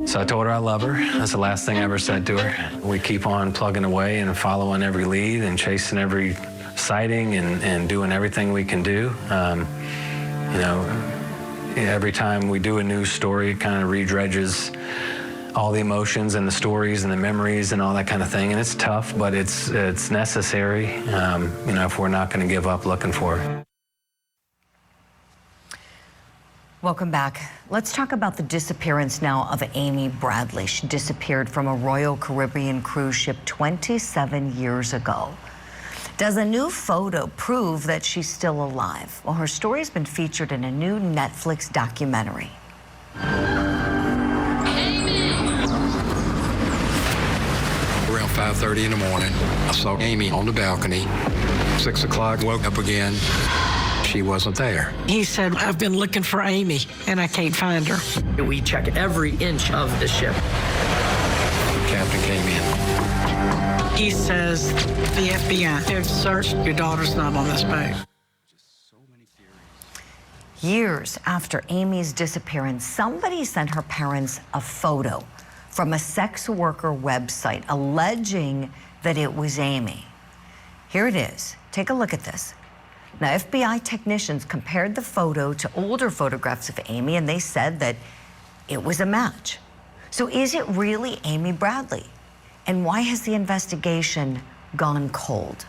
So I told her I love her. That's the last thing I ever said to her. We keep on plugging away and following every lead and chasing every sighting and doing everything we can do. You know, every time we do a news story, it kind of redredges all the emotions and the stories and the memories and all that kind of thing. And it's tough, but it's necessary, you know, if we're not going to give up looking for her. Welcome back. Let's talk about the disappearance now of Amy Bradley. She disappeared from a Royal Caribbean cruise ship 27 years ago. Does a new photo prove that she's still alive? Well, her story has been featured in a new Netflix documentary. Around 5:30 in the morning, I saw Amy on the balcony. 6 o'clock, woke up again. She wasn't there. He said, I've been looking for Amy, and I can't find her. We check every inch of the ship. The captain came in. He says, the FBI have searched. Your daughter's not on this boat. Years after Amy's disappearance, somebody sent her parents a photo from a sex worker website alleging that it was Amy. Here it is. Take a look at this. Now, FBI technicians compared the photo to older photographs of Amy, and they said that it was a match. So is it really Amy Bradley? And why has the investigation gone cold?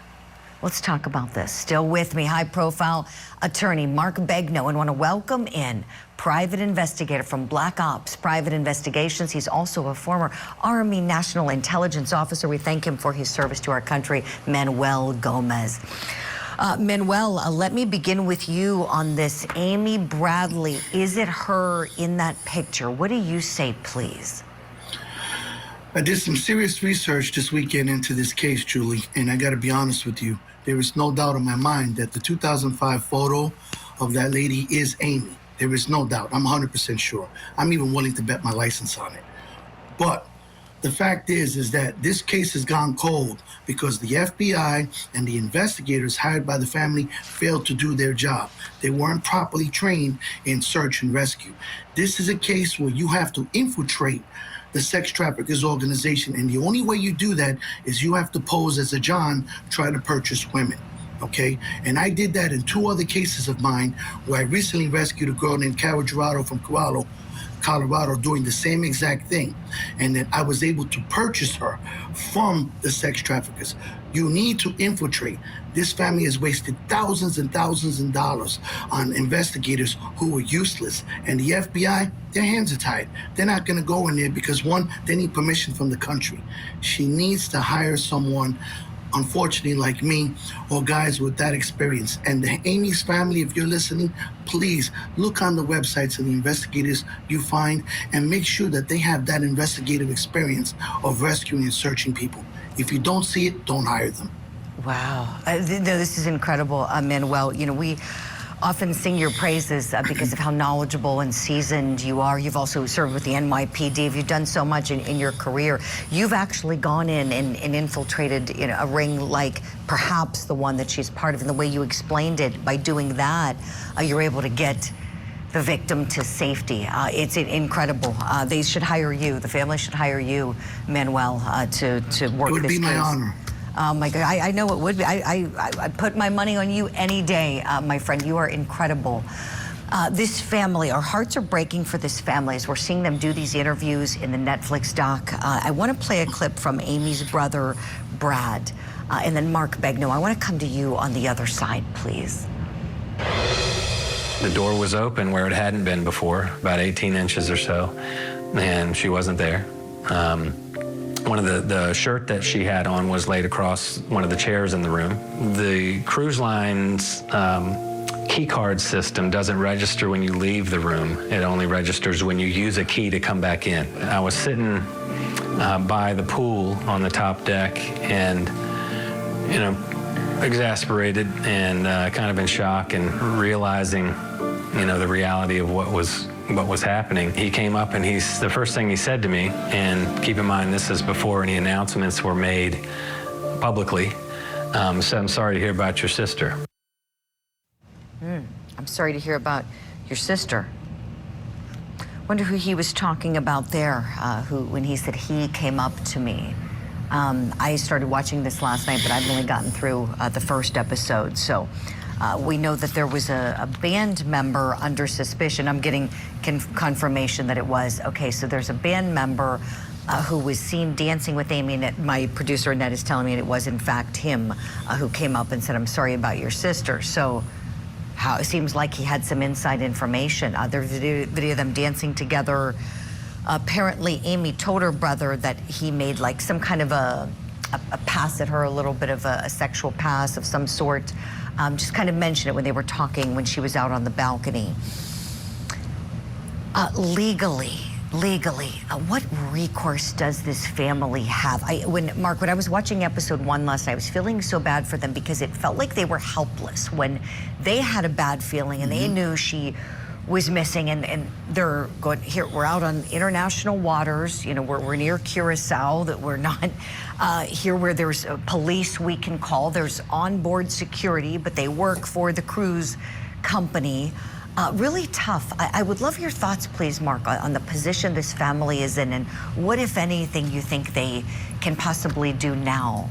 Let's talk about this. Still with me, high-profile attorney Mark Begnaud, and want to welcome in private investigator from Black Ops Private Investigations. He's also a former Army National Intelligence Officer. We thank him for his service to our country, Manuel Gomez. Manuel, let me begin with you on this. Amy Bradley, is it her in that picture? What do you say, please? I did some serious research this weekend into this case, Julie, and I gotta be honest with you. There is no doubt in my mind that the 2005 photo of that lady is Amy. There is no doubt. I'm 100% sure. I'm even willing to bet my license on it. But the fact is that this case has gone cold because the FBI and the investigators hired by the family failed to do their job. They weren't properly trained in search and rescue. This is a case where you have to infiltrate the sex traffickers organization, and the only way you do that is you have to pose as a John, try to purchase women. Okay, and I did that in 2 other cases of mine where I recently rescued a girl named Carol Gerardo from Colorado doing the same exact thing, and that I was able to purchase her from the sex traffickers. You need to infiltrate. This family has wasted thousands and thousands of dollars on investigators who were useless, and the FBI, their hands are tied. They're not gonna go in there because, one, they need permission from the country. She needs to hire someone, unfortunately, like me, or guys with that experience. And the Amy's family, if you're listening, please look on the websites of the investigators you find and make sure that they have that investigative experience of rescuing and searching people. If you don't see it, don't hire them. Wow, this is incredible, Manuel. You know, we often sing your praises because of how knowledgeable and seasoned you are. You've also served with the NYPD. You've done so much in your career. You've actually gone in and infiltrated, you know, a ring like perhaps the one that she's part of. And the way you explained it, by doing that, you're able to get the victim to safety. It's incredible. They should hire you. The family should hire you, Manuel, to work this case. It would be my honor. Oh my God, I know it would be. I put my money on you any day, my friend. You are incredible. This family, our hearts are breaking for this family as we're seeing them do these interviews in the Netflix doc. I want to play a clip from Amy's brother, Brad, and then Mark Begnaud. I want to come to you on the other side, please. The door was open where it hadn't been before, about 18 inches or so, and she wasn't there. One of the shirt that she had on was laid across one of the chairs in the room. The cruise line's key card system doesn't register when you leave the room. It only registers when you use a key to come back in. I was sitting by the pool on the top deck and, you know, exasperated and kind of in shock and realizing, you know, the reality of what was happening. He came up and the first thing he said to me, and keep in mind this is before any announcements were made publicly, said, "I'm sorry to hear about your sister." I'm sorry to hear about your sister. Wonder who he was talking about there, when he said he came up to me. I started watching this last night, but I've only gotten through the first episode. So we know that there was a band member under suspicion. I'm getting confirmation that it was. Okay, so there's a band member who was seen dancing with Amy, and my producer Annette is telling me it was in fact him who came up and said, "I'm sorry about your sister." So it seems like he had some inside information. There's video of them dancing together. Apparently, Amy told her brother that he made like some kind of a pass at her, a little bit of a sexual pass of some sort. Just kind of mentioned it when they were talking when she was out on the balcony. Legally, what recourse does this family have? Mark, when I was watching episode 1 last night, I was feeling so bad for them because it felt like they were helpless when they had a bad feeling and they knew she was missing, and they're going, here, we're out on international waters, you know, we're near Curacao, that we're not here where there's police we can call, there's onboard security, but they work for the cruise company. Really tough. I would love your thoughts, please, Mark, on the position this family is in, and what, if anything, you think they can possibly do now.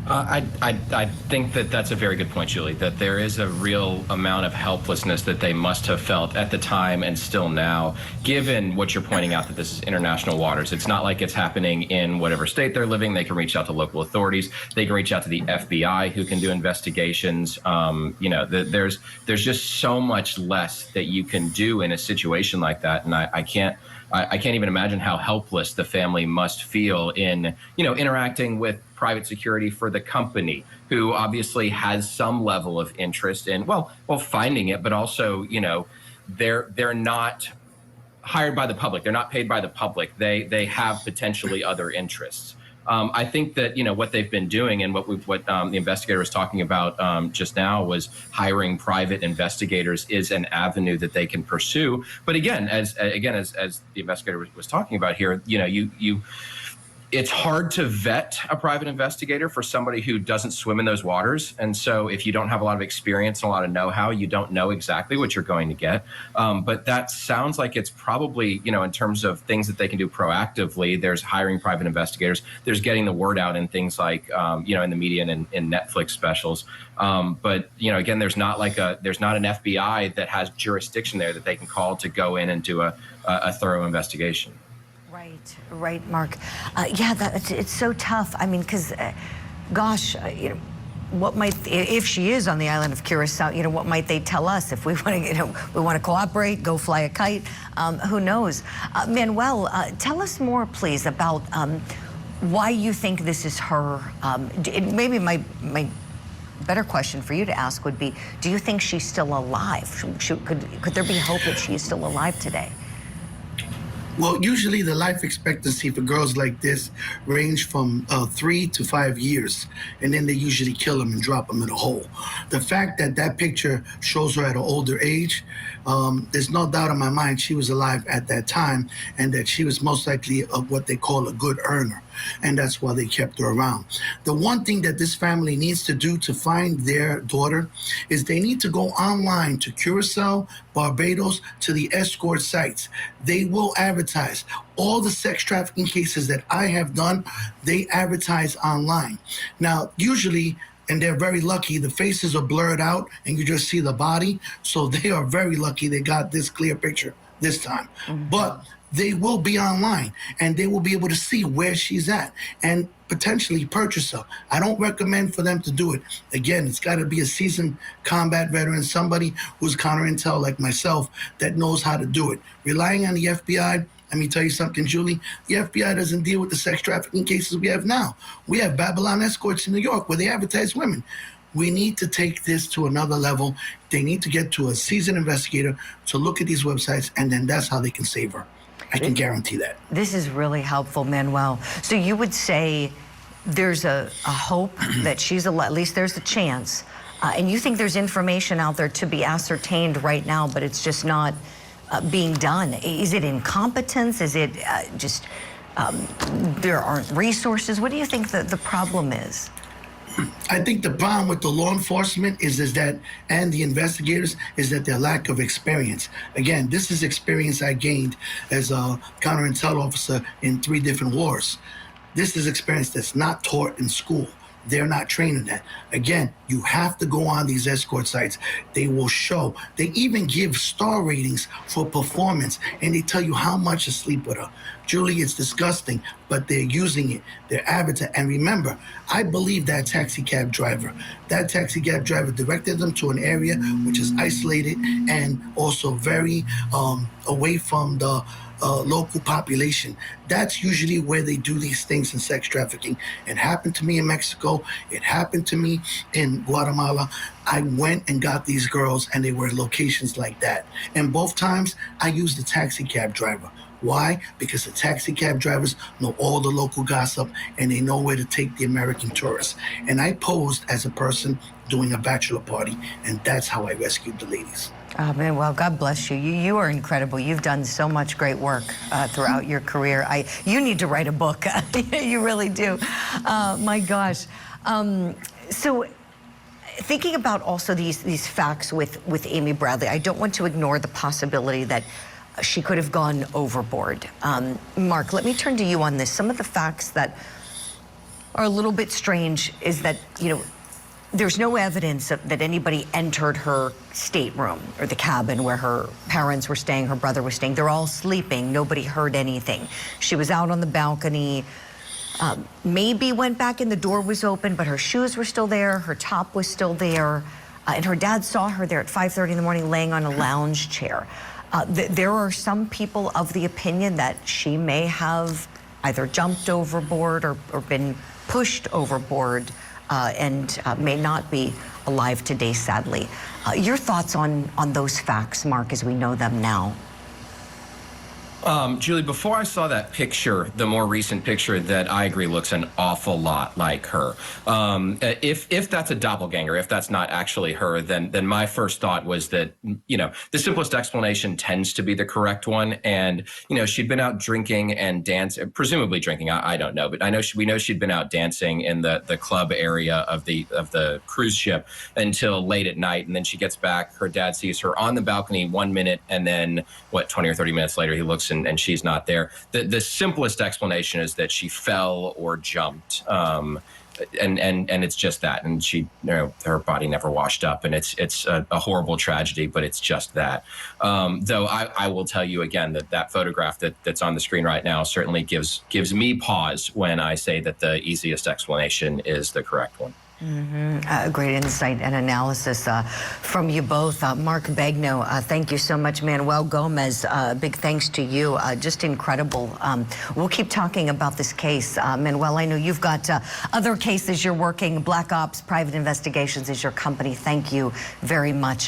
I think that that's a very good point, Julie, that there is a real amount of helplessness that they must have felt at the time and still now, given what you're pointing out, that this is international waters. It's not like it's happening in whatever state they're living. They can reach out to local authorities. They can reach out to the FBI, who can do investigations. You know, there's just so much less that you can do in a situation like that. And I can't even imagine how helpless the family must feel in, you know, interacting with private security for the company, who obviously has some level of interest in, well, finding it, but also, you know, they're not hired by the public. They're not paid by the public. They have potentially other interests. I think that, you know, what they've been doing and what the investigator was talking about just now was hiring private investigators is an avenue that they can pursue. But again, as the investigator was talking about here, you know, it's hard to vet a private investigator for somebody who doesn't swim in those waters. And so if you don't have a lot of experience and a lot of know-how, you don't know exactly what you're going to get. But that sounds like it's probably, you know, in terms of things that they can do proactively, there's hiring private investigators, there's getting the word out in things like, you know, in the media and in Netflix specials. But, you know, again, there's not an FBI that has jurisdiction there that they can call to go in and do a thorough investigation. Right, Mark. Yeah, it's so tough. I mean, because, gosh, you know, what might, if she is on the island of Curacao, you know, what might they tell us if we want to, you know, we want to cooperate, go fly a kite? Who knows? Manuel, tell us more, please, about why you think this is her. Maybe my better question for you to ask would be, do you think she's still alive? Could there be hope that she is still alive today? Well, usually the life expectancy for girls like this range from 3 to 5 years, and then they usually kill them and drop them in a hole. The fact that that picture shows her at an older age, there's no doubt in my mind she was alive at that time, and that she was most likely what they call a good earner, and that's why they kept her around. The one thing that this family needs to do to find their daughter is they need to go online to Curacao, Barbados, to the escort sites. They will advertise. All the sex trafficking cases that I have done, they advertise online. Now, usually, and they're very lucky, the faces are blurred out and you just see the body. So they are very lucky they got this clear picture this time. But they will be online and they will be able to see where she's at and potentially purchase her. I don't recommend for them to do it. Again, it's got to be a seasoned combat veteran, somebody who's counter-intel like myself that knows how to do it. Relying on the FBI, let me tell you something, Julie, the FBI doesn't deal with the sex trafficking cases we have now. We have Babylon escorts in New York where they advertise women. We need to take this to another level. They need to get to a seasoned investigator to look at these websites, and then that's how they can save her. I can guarantee that. This is really helpful, Manuel. So you would say there's a hope that she's at least there's a chance, and you think there's information out there to be ascertained right now, but it's just not being done. Is it incompetence? Is it just there aren't resources? What do you think the problem is? I think the problem with the law enforcement is that, and the investigators, is that their lack of experience. Again, this is experience I gained as a counterintel officer in 3 different wars. This is experience that's not taught in school. They're not trained in that. Again, you have to go on these escort sites. They will show. They even give star ratings for performance, and they tell you how much to sleep with her. Julie, it's disgusting, but they're using it. They're advertising. And remember, I believe that taxi cab driver. That taxi cab driver directed them to an area which is isolated and also very away from the local population. That's usually where they do these things in sex trafficking. It happened to me in Mexico. It happened to me in Guatemala. I went and got these girls, and they were in locations like that. And both times, I used the taxi cab driver. Why? Because the taxi cab drivers know all the local gossip, and they know where to take the American tourists. And I posed as a person doing a bachelor party, and that's how I rescued the ladies. Oh, man, well, God bless you. You are incredible. You've done so much great work throughout your career. You need to write a book. You really do. My gosh. So thinking about also these facts with Amy Bradley, I don't want to ignore the possibility that she could have gone overboard. Mark, let me turn to you on this. Some of the facts that are a little bit strange is that, there's no evidence that anybody entered her stateroom or the cabin where her parents were staying, her brother was staying. They're all sleeping. Nobody heard anything. She was out on the balcony, maybe went back in, the door was open, but her shoes were still there, her top was still there, and her dad saw her there at 5:30 in the morning laying on a lounge chair. There are some people of the opinion that she may have either jumped overboard or been pushed overboard and may not be alive today, sadly. Your thoughts on those facts, Mark, as we know them now? Julie, before I saw that picture, the more recent picture that I agree looks an awful lot like her. If that's a doppelganger, if that's not actually her, then my first thought was that, the simplest explanation tends to be the correct one. And, she'd been out drinking and dancing, presumably drinking, I don't know, but we know she'd been out dancing in the club area of the cruise ship until late at night. And then she gets back, her dad sees her on the balcony 1 minute, and then 20 or 30 minutes later, he looks and she's not there. The simplest explanation is that she fell or jumped, and it's just that, and she, her body never washed up, and it's a horrible tragedy, but it's just that. Though I will tell you again that photograph that's on the screen right now certainly gives me pause when I say that the easiest explanation is the correct one. Great insight and analysis from you both. Mark Bagno, thank you so much. Manuel Gomez, big thanks to you. Just incredible. We'll keep talking about this case. Manuel, I know you've got other cases you're working. Black Ops, Private Investigations is your company. Thank you very much.